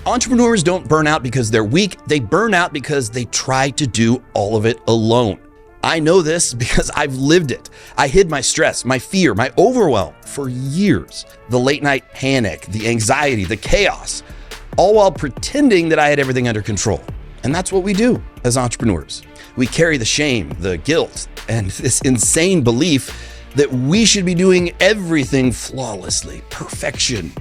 Entrepreneurs don't burn out because they're weak. They burn out because they try to do all of it alone. I know this because I've lived it. I hid my stress, my fear, my overwhelm for years. The late night panic, the anxiety, the chaos, all while pretending that I had everything under control. And that's what we do as entrepreneurs. We carry the shame, the guilt, and this insane belief that we should be doing everything flawlessly. Perfection.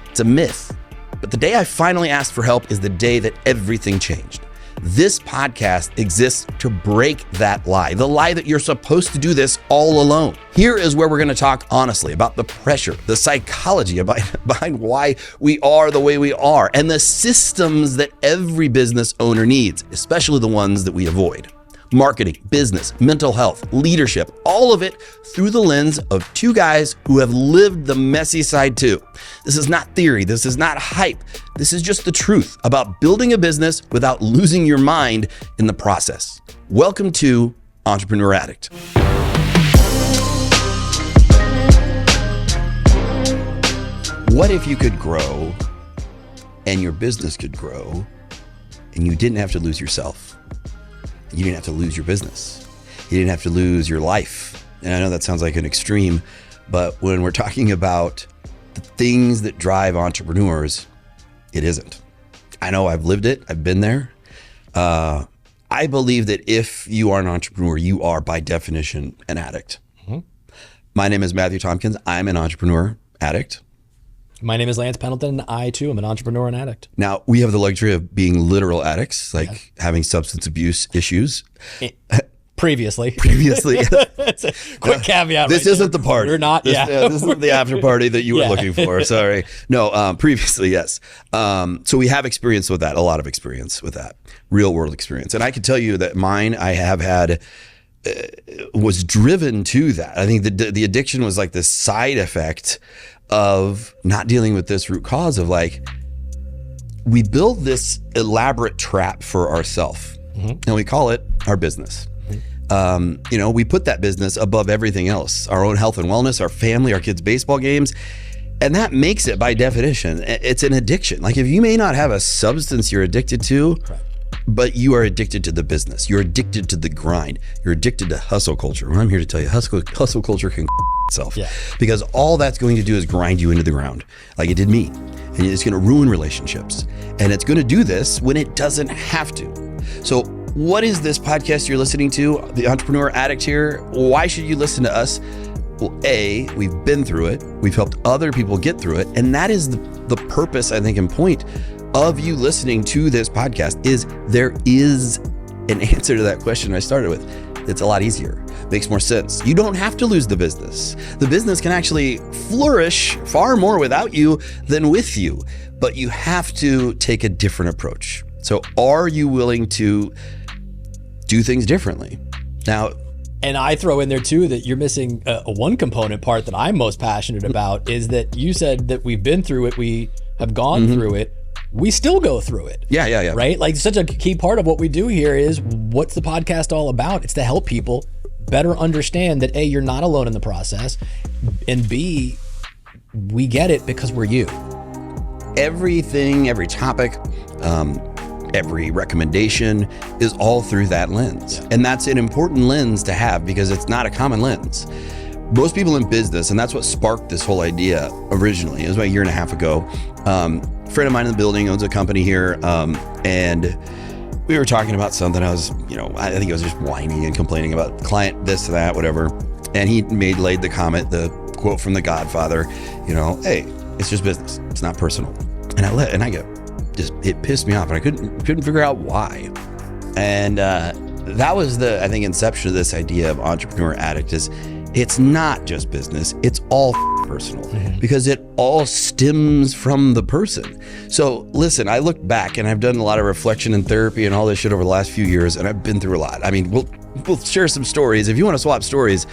It's a myth. But the day I finally asked for help is the day that everything changed. This podcast exists to break that lie, the lie that you're supposed to do this all alone. Here is where we're going to talk honestly about the pressure, the psychology behind why we are the way we are, and the systems that every business owner needs, especially the ones that we avoid. Marketing, business, mental health, leadership, all of it through the lens of two guys who have lived the messy side too. This is not theory. This is not hype. This is just the truth about building a business without losing your mind in the process. Welcome to Entrepreneur Addict. What if you could grow and your business could grow and you didn't have to lose yourself? You didn't have to lose your business. You didn't have to lose your life. And I know that sounds like an extreme, but when we're talking about the things that drive entrepreneurs, it isn't. I know I've lived it. I've been there. I believe that if you are an entrepreneur, you are by definition an addict. Mm-hmm. My name is Matthew Tompkins. I'm an entrepreneur addict. My name is Lance Pendleton. I too am an entrepreneur and addict. Now, we have the luxury of being literal addicts, like having substance abuse issues. Previously. It's a quick caveat. This isn't the party. We're not. This isn't the after party that you were looking for. Sorry. No, previously, yes. So we have experience with that, a lot of experience with that, real world experience. And I can tell you that mine, I have had, was driven to that. I think the addiction was like the side effect of not dealing with this root cause of like, we build this elaborate trap for ourselves, and we call it our business. We put that business above everything else, our own health and wellness, our family, our kids' baseball games. And that makes it, by definition, it's an addiction. Like if you may not have a substance you're addicted to, but you are addicted to the business. You're addicted to the grind. You're addicted to hustle culture. Well, I'm here to tell you, hustle culture can itself. Because all that's going to do is grind you into the ground, like it did me. And it's going to ruin relationships. And it's going to do this when it doesn't have to. So what is this podcast you're listening to? The Entrepreneur Addict here. Why should you listen to us? Well, A, we've been through it. We've helped other people get through it. And that is the purpose, I think, and point of you listening to this podcast is there is an answer to that question I started with. It's a lot easier. Makes more sense. You don't have to lose the business. The business can actually flourish far more without you than with you, but you have to take a different approach. So are you willing to do things differently? Now, and I throw in there too that you're missing a one component part that I'm most passionate about is that you said that we've been through it, we have gone through it, we still go through it. Yeah. Right? Like such a key part of what we do here is what's the podcast all about? It's to help people better understand that A, you're not alone in the process, and B, we get it because we're you. Everything, every topic, every recommendation is all through that lens. And that's an important lens to have because it's not a common lens. Most people in business, and that's what sparked this whole idea originally, it was about a year and a half ago. A friend of mine in the building owns a company here, and we were talking about something. I think I was just whining and complaining about client this, that, whatever. And he laid the comment, the quote from The Godfather, hey, it's just business. It's not personal. And I go, it pissed me off, and I couldn't figure out why. And that was the, I think, inception of this idea of Entrepreneur Addict is it's not just business, it's all personal because it all stems from the person. So listen, I look back and I've done a lot of reflection and therapy and all this shit over the last few years, and I've been through a lot. I mean, we'll share some stories. If you want to swap stories,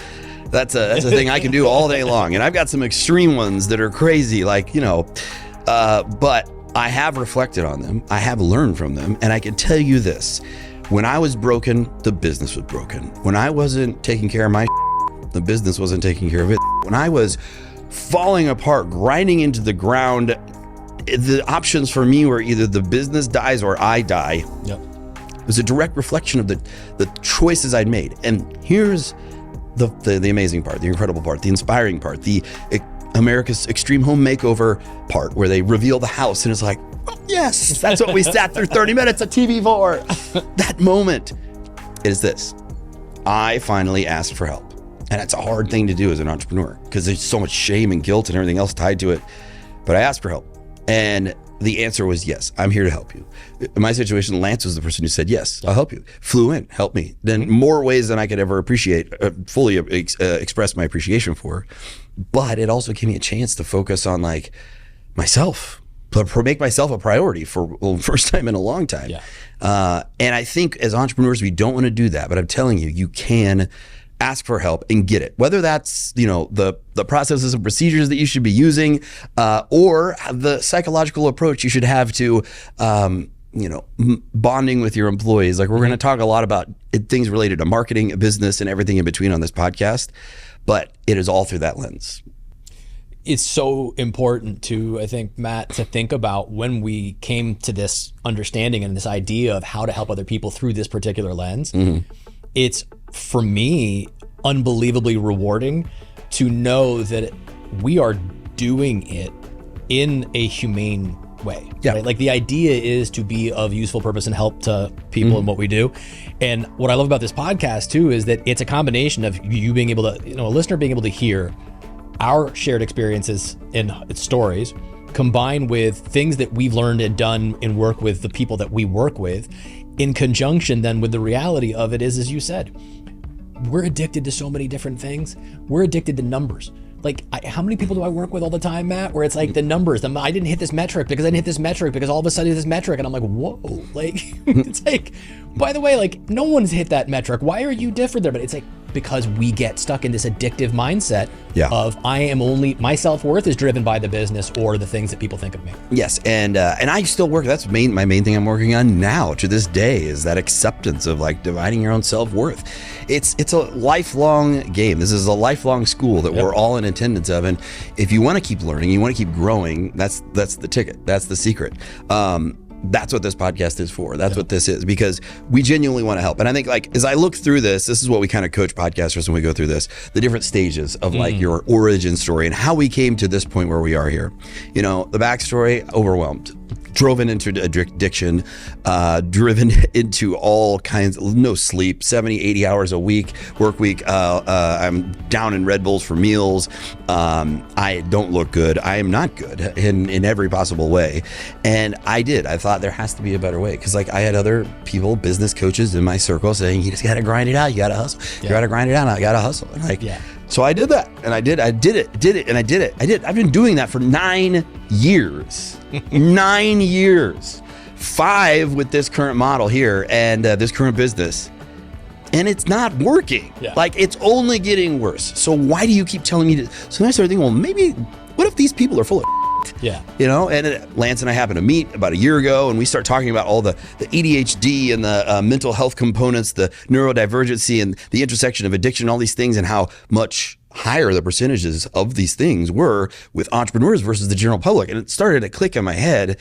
that's a thing I can do all day long. And I've got some extreme ones that are crazy, but I have reflected on them. I have learned from them. And I can tell you this, when I was broken, the business was broken. When I wasn't taking care of my the business wasn't taking care of it. When I was falling apart, grinding into the ground, the options for me were either the business dies or I die. Yep. It was a direct reflection of the choices I'd made. And here's the amazing part, the incredible part, the inspiring part, the America's Extreme Home Makeover part, where they reveal the house and it's like, oh, yes, that's what we sat through 30 minutes of TV for. That moment is this. I finally asked for help. And it's a hard thing to do as an entrepreneur because there's so much shame and guilt and everything else tied to it. But I asked for help. And the answer was yes, I'm here to help you. In my situation, Lance was the person who said, yes, I'll help you. Flew in, helped me. Then more ways than I could ever appreciate, fully express my appreciation for. But it also gave me a chance to focus on like myself, make myself a priority for the first time in a long time. Yeah. And I think as entrepreneurs, we don't want to do that. But I'm telling you, you can ask for help and get it. Whether that's, the processes and procedures that you should be using, or the psychological approach you should have to, bonding with your employees. Like we're going to talk a lot about things related to marketing, business, and everything in between on this podcast, but it is all through that lens. It's so important to, I think, Matt, to think about when we came to this understanding and this idea of how to help other people through this particular lens. Mm-hmm. It's, for me, unbelievably rewarding to know that we are doing it in a humane way. Yeah. Right? Like the idea is to be of useful purpose and help to people in what we do. And what I love about this podcast too is that it's a combination of you being able to, a listener being able to hear our shared experiences and stories combined with things that we've learned and done and work with the people that we work with, in conjunction then with the reality of it is, as you said, we're addicted to so many different things. We're addicted to numbers. Like, how many people do I work with all the time, Matt, where it's like the numbers, I didn't hit this metric because I didn't hit this metric because all of a sudden this metric, and I'm like, whoa, like, it's like, by the way, like, no one's hit that metric. Why are you different there? But it's like, because we get stuck in this addictive mindset of I am only, my self-worth is driven by the business or the things that people think of me. Yes, and I still work, that's my main thing I'm working on now to this day is that acceptance of like dividing your own self-worth. It's a lifelong game. This is a lifelong school that we're all in attendance of, and if you want to keep learning, you want to keep growing, that's the ticket, that's the secret. That's what this podcast is for. That's what this is, because we genuinely want to help. And I think, like, as I look through this is what we kind of coach podcasters when we go through this, the different stages of like your origin story and how we came to this point where we are here. The backstory, overwhelmed, driven into addiction, driven into all kinds of no sleep, 70, 80 hours a week, work week. I'm down in Red Bulls for meals. I don't look good. I am not good in every possible way. And I thought there has to be a better way. Cause like I had other people, business coaches in my circle saying, you just got to grind it out. You got to hustle. You got to grind it out. I got to hustle. And like, so I did that, and I did it. I've been doing that for 9 years, 9 years, 5 with this current model here and this current business. And it's not working. Like it's only getting worse. So why do you keep telling me to? So then I started thinking, well, maybe what if these people are full of and Lance and I happened to meet about a year ago, and we start talking about all the ADHD and the mental health components, the neurodivergency and the intersection of addiction, all these things, and how much higher the percentages of these things were with entrepreneurs versus the general public. And it started to click in my head.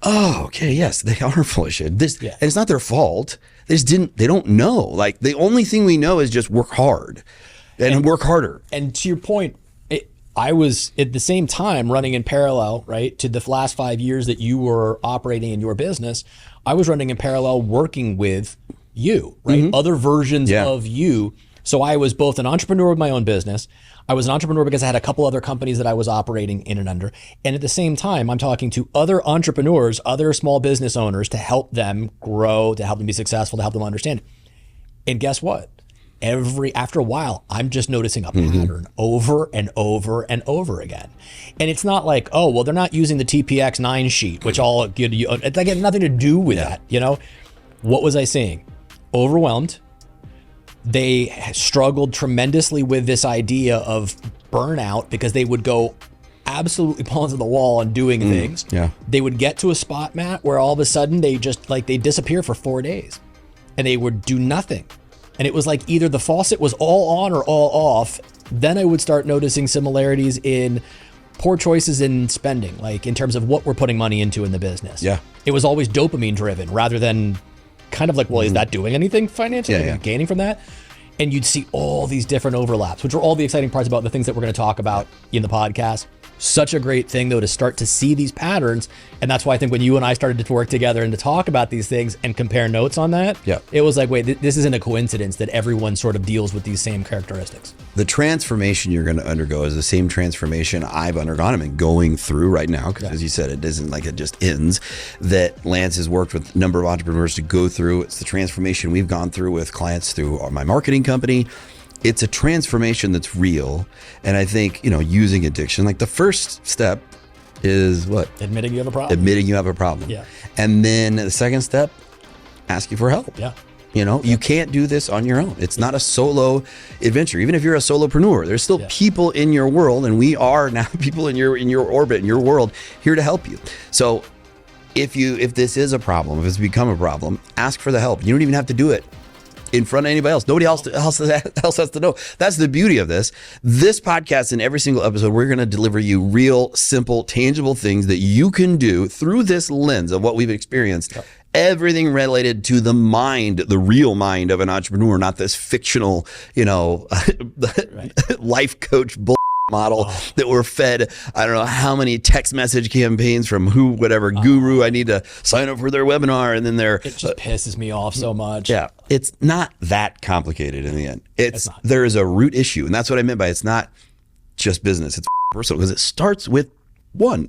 Oh, okay, yes, they are full of shit. And it's not their fault. They don't know. Like the only thing we know is just work hard and work harder. And to your point, I was at the same time running in parallel, right, to the last 5 years that you were operating in your business. I was running in parallel, working with you, right? Other versions of you. So I was both an entrepreneur with my own business. I was an entrepreneur because I had a couple other companies that I was operating in and under. And at the same time, I'm talking to other entrepreneurs, other small business owners to help them grow, to help them be successful, to help them understand. And guess what? After a while, I'm just noticing a pattern over and over and over again. And it's not like, oh, well, they're not using the TPX9 sheet, which all good. It had nothing to do with that. What was I seeing? Overwhelmed. They struggled tremendously with this idea of burnout because they would go absolutely balls to the wall and doing things. They would get to a spot, Matt, where all of a sudden they just like they disappear for 4 days and they would do nothing. And it was like either the faucet was all on or all off. Then I would start noticing similarities in poor choices in spending, like in terms of what we're putting money into in the business. Yeah. It was always dopamine driven rather than kind of like, well, is that doing anything financially? Yeah, Are yeah. you gaining from that? And you'd see all these different overlaps, which are all the exciting parts about the things that we're going to talk about in the podcast. Such a great thing, though, to start to see these patterns. And that's why I think when you and I started to work together and to talk about these things and compare notes on that, it was like, wait, this isn't a coincidence that everyone sort of deals with these same characteristics. The transformation you're going to undergo is the same transformation I've undergone and going through right now. Because as you said, it isn't like it just ends. That Lance has worked with a number of entrepreneurs to go through. It's the transformation we've gone through with clients through my marketing company. It's a transformation that's real. And I think, using addiction, like the first step is what? Admitting you have a problem. Admitting you have a problem. Yeah. And then the second step, asking for help. Yeah. You can't do this on your own. It's not a solo adventure. Even if you're a solopreneur, there's still people in your world, and we are now people in your orbit, in your world, here to help you. So if this is a problem, if it's become a problem, ask for the help. You don't even have to do it in front of anybody else. Nobody else has to know. That's the beauty of this. This podcast, in every single episode, we're going to deliver you real, simple, tangible things that you can do through this lens of what we've experienced. Yep. Everything related to the mind, the real mind of an entrepreneur, not this fictional, life coach model that we're fed. I don't know how many text message campaigns from whatever guru I need to sign up for their webinar, and then it just pisses me off so much. Yeah, it's not that complicated in the end. There is a root issue, and that's what I meant by it's not just business. It's personal, because it starts with one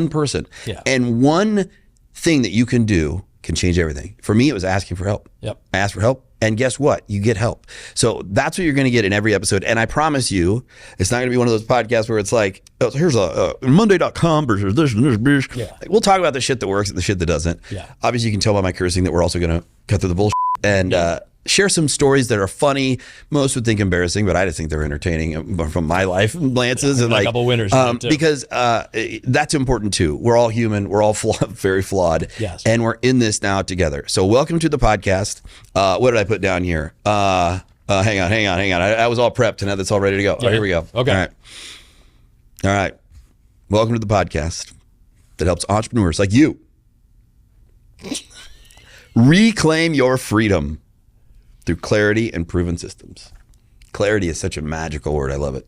person, and one thing that you can do can change everything. For me, it was asking for help. Yep. I asked for help. And guess what? You get help. So that's what you're going to get in every episode. And I promise you, it's not going to be one of those podcasts where it's like, oh, here's a Monday.com versus this and this. Yeah. Like, we'll talk about the shit that works and the shit that doesn't. Yeah. Obviously, you can tell by my cursing that we're also going to cut through the bullshit and share some stories that are funny. Most would think embarrassing, but I just think they're entertaining from my life, Lance's, and a couple winners because that's important too. We're all human. We're all very flawed. Yes. And we're in this now together. So welcome to the podcast. What did I put down here? Hang on. I was all prepped, and now that's all ready to go. Yeah. Oh, here we go. Okay. All right. Welcome to the podcast that helps entrepreneurs like you reclaim your freedom through clarity and proven systems. Clarity is such a magical word. I love it.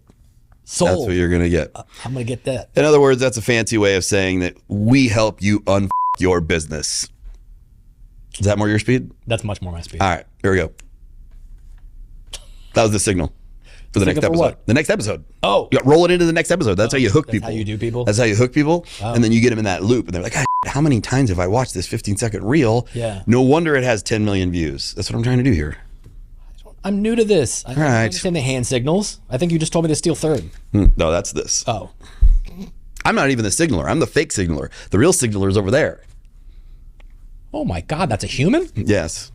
Sold. That's what you're going to get. I'm going to get that. In other words, that's a fancy way of saying that we help you your business. Is that more your speed? That's much more my speed. All right, here we go. That was the signal for the next episode. What? The next episode. Oh. You roll it into the next episode. That's how you hook people. That's how you do people? That's how you hook people. Oh. And then you get them in that loop. And they're like, how many times have I watched this 15-second reel? Yeah. No wonder it has 10 million views. That's what I'm trying to do here. I'm new to this. I don't understand the hand signals. I think you just told me to steal third. No, that's this. Oh. I'm not even the signaler. I'm the fake signaler. The real signaler is over there. Oh my God, that's a human? Yes.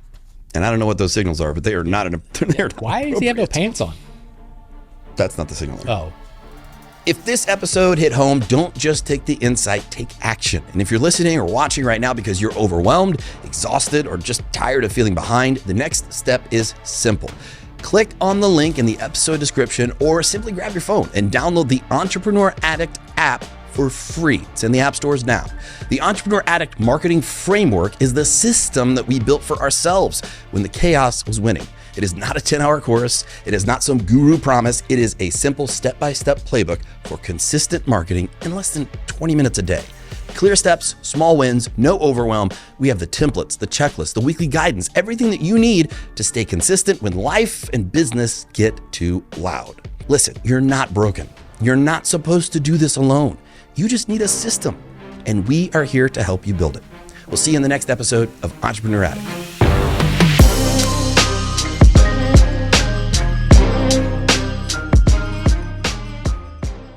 And I don't know what those signals are, but they are not Why does he have no pants on? That's not the signaler. Oh. If this episode hit home, don't just take the insight, take action. And if you're listening or watching right now because you're overwhelmed, exhausted, or just tired of feeling behind, the next step is simple. Click on the link in the episode description or simply grab your phone and download the Entrepreneur Addict app for free. It's in the app stores now. The Entrepreneur Addict marketing framework is the system that we built for ourselves when the chaos was winning. It is not a 10-hour course. It is not some guru promise. It is a simple step-by-step playbook for consistent marketing in less than 20 minutes a day. Clear steps, small wins, no overwhelm. We have the templates, the checklist, the weekly guidance, everything that you need to stay consistent when life and business get too loud. Listen, you're not broken. You're not supposed to do this alone. You just need a system, and we are here to help you build it. We'll see you in the next episode of Entrepreneur Addict.